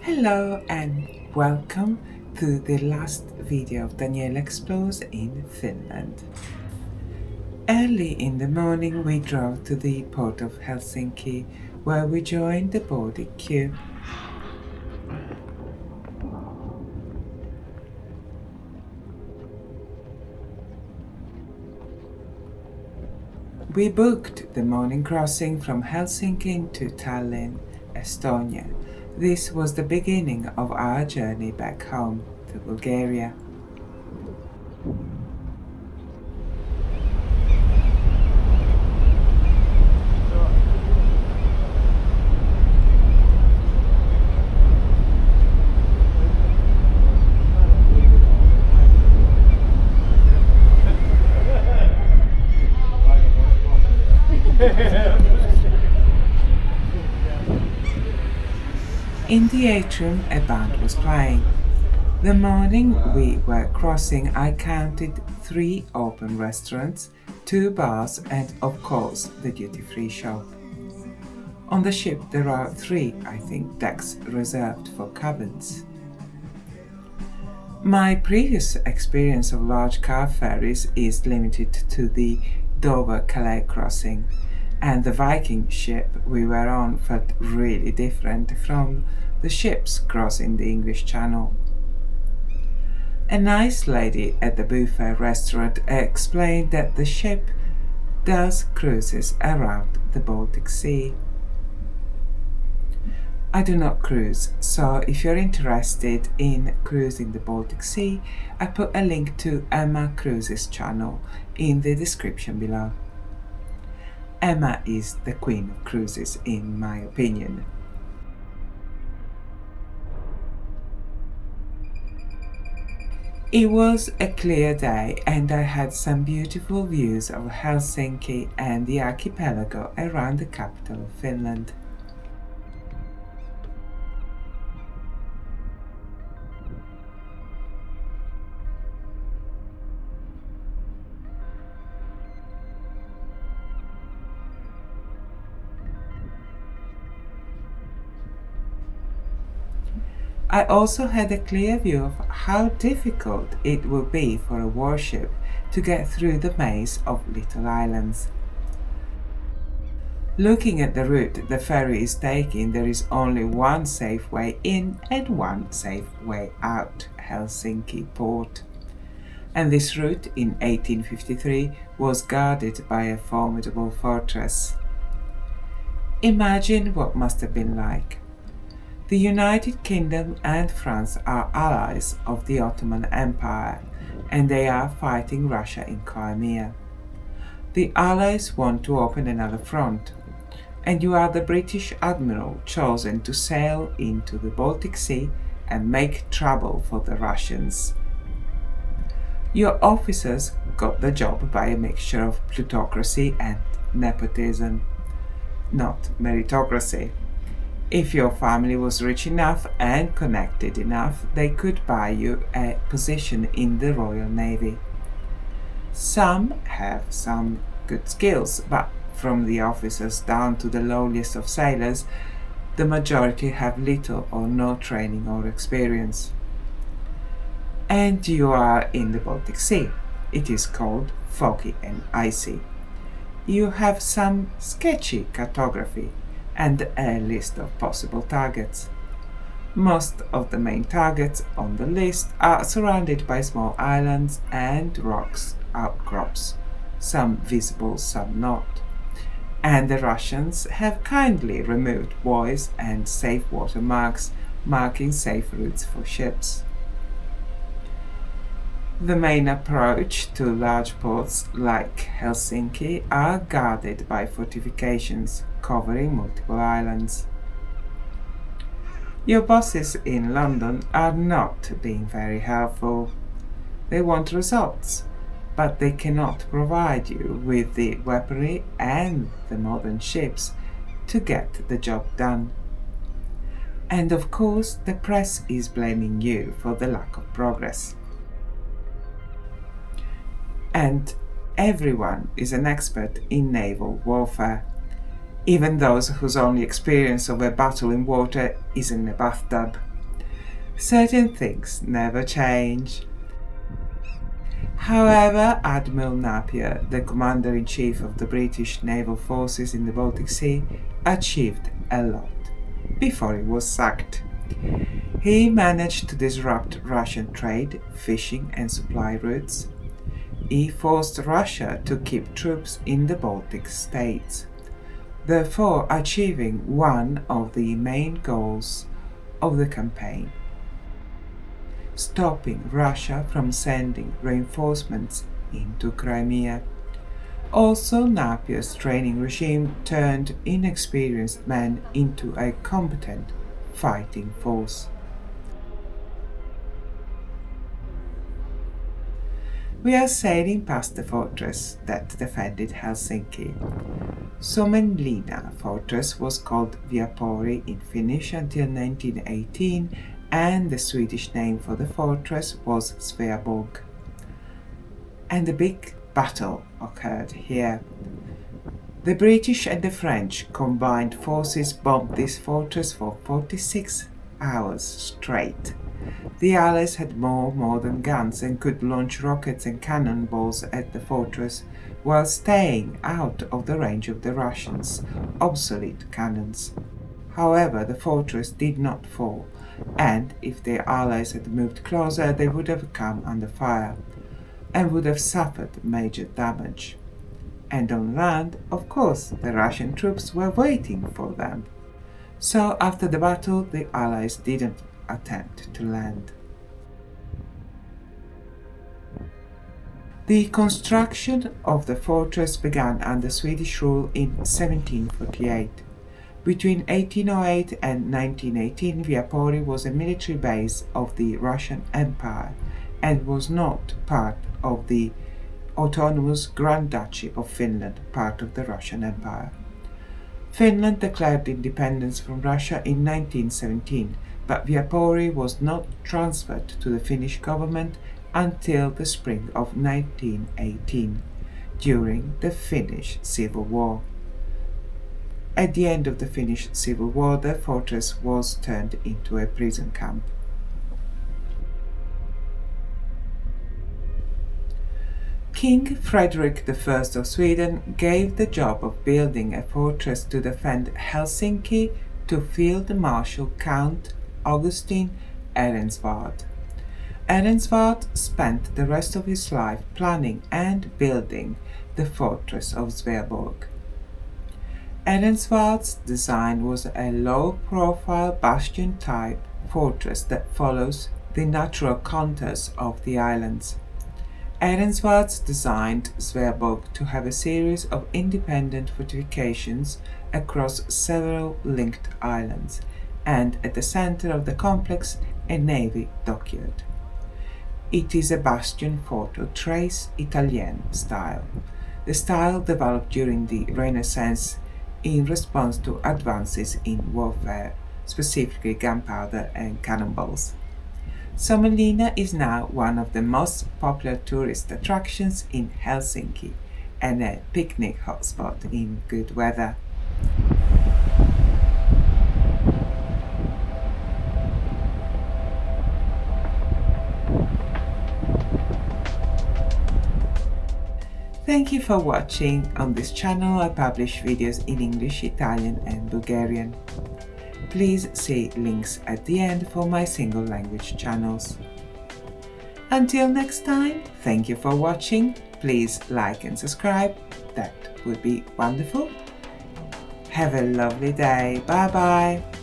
Hello and welcome to the last video of Daniela Explores in Finland. Early in the morning we drove to the port of Helsinki where we joined the boarding queue. We booked the morning crossing from Helsinki to Tallinn, Estonia. This was the beginning of our journey back home to Bulgaria. In the atrium, a band was playing. The morning we were crossing, I counted 3 open restaurants, 2 bars, and of course the duty-free shop. On the ship there are 3, I think, decks reserved for cabins. My previous experience of large car ferries is limited to the Dover-Calais crossing, and the Viking ship we were on felt really different from the ships crossing the English Channel. A nice lady at the buffet restaurant explained that the ship does cruises around the Baltic Sea. I do not cruise, so if you're interested in cruising the Baltic Sea, I put a link to Emma Cruises channel in the description below. Emma is the queen of cruises in my opinion. It was a clear day and I had some beautiful views of Helsinki and the archipelago around the capital of Finland. I also had a clear view of how difficult it will be for a warship to get through the maze of little islands. Looking at the route the ferry is taking, there is only one safe way in and one safe way out Helsinki port. And this route in 1853 was guarded by a formidable fortress. Imagine what must have been like. The United Kingdom and France are allies of the Ottoman Empire, and they are fighting Russia in Crimea. The Allies want to open another front, and you are the British admiral chosen to sail into the Baltic Sea and make trouble for the Russians. Your officers got the job by a mixture of plutocracy and nepotism, not meritocracy. If your family was rich enough and connected enough, they could buy you a position in the Royal Navy. Some have some good skills, but from the officers down to the lowliest of sailors, the majority have little or no training or experience. And you are in the Baltic Sea. It is cold, foggy and icy. You have some sketchy cartography and a list of possible targets. Most of the main targets on the list are surrounded by small islands and rocks outcrops, some visible, some not. And the Russians have kindly removed buoys and safe water marks marking safe routes for ships. The main approach to large ports like Helsinki are guarded by fortifications covering multiple islands. Your bosses in London are not being very helpful. They want results, but they cannot provide you with the weaponry and the modern ships to get the job done. And of course, the press is blaming you for the lack of progress. And everyone is an expert in naval warfare, even those whose only experience of a battle in water is in a bathtub. Certain things never change. However, Admiral Napier, the Commander-in-Chief of the British naval forces in the Baltic Sea, achieved a lot before he was sacked. He managed to disrupt Russian trade, fishing and supply routes. He forced Russia to keep troops in the Baltic states, therefore achieving one of the main goals of the campaign: stopping Russia from sending reinforcements into Crimea. Also, Napier's training regime turned inexperienced men into a competent fighting force. We are sailing past the fortress that defended Helsinki. Suomenlinna fortress was called Viapori in Finnish until 1918, and the Swedish name for the fortress was Sveaborg. And a big battle occurred here. The British and the French combined forces bombed this fortress for 46 hours straight. The Allies had more modern guns and could launch rockets and cannonballs at the fortress while staying out of the range of the Russians' obsolete cannons. However, the fortress did not fall, and if the Allies had moved closer, they would have come under fire and would have suffered major damage. And on land, of course, the Russian troops were waiting for them. So after the battle, the Allies didn't attempt to land. The construction of the fortress began under Swedish rule in 1748. Between 1808 and 1918, Viapori was a military base of the Russian Empire and was not part of the autonomous Grand Duchy of Finland, part of the Russian Empire. Finland declared independence from Russia in 1917, but Viapori was not transferred to the Finnish government until the spring of 1918, during the Finnish Civil War. At the end of the Finnish Civil War, the fortress was turned into a prison camp. King Frederick I of Sweden gave the job of building a fortress to defend Helsinki to Field Marshal Count Augustin Ehrensvärd. Ehrensvärd spent the rest of his life planning and building the fortress of Sveaborg. Ehrensvärd's design was a low-profile bastion-type fortress that follows the natural contours of the islands. Ehrensvärd designed Sveaborg to have a series of independent fortifications across several linked islands, and at the center of the complex a navy dockyard. It is a bastion fort of Tres Italien style, the style developed during the Renaissance in response to advances in warfare, specifically gunpowder and cannonballs. Suomenlinna is now one of the most popular tourist attractions in Helsinki and a picnic hotspot in good weather. Thank you for watching. On this channel I publish videos in English, Italian and Bulgarian. Please see links at the end for my single language channels. Until next time, thank you for watching. Please like and subscribe. That would be wonderful. Have a lovely day. Bye bye.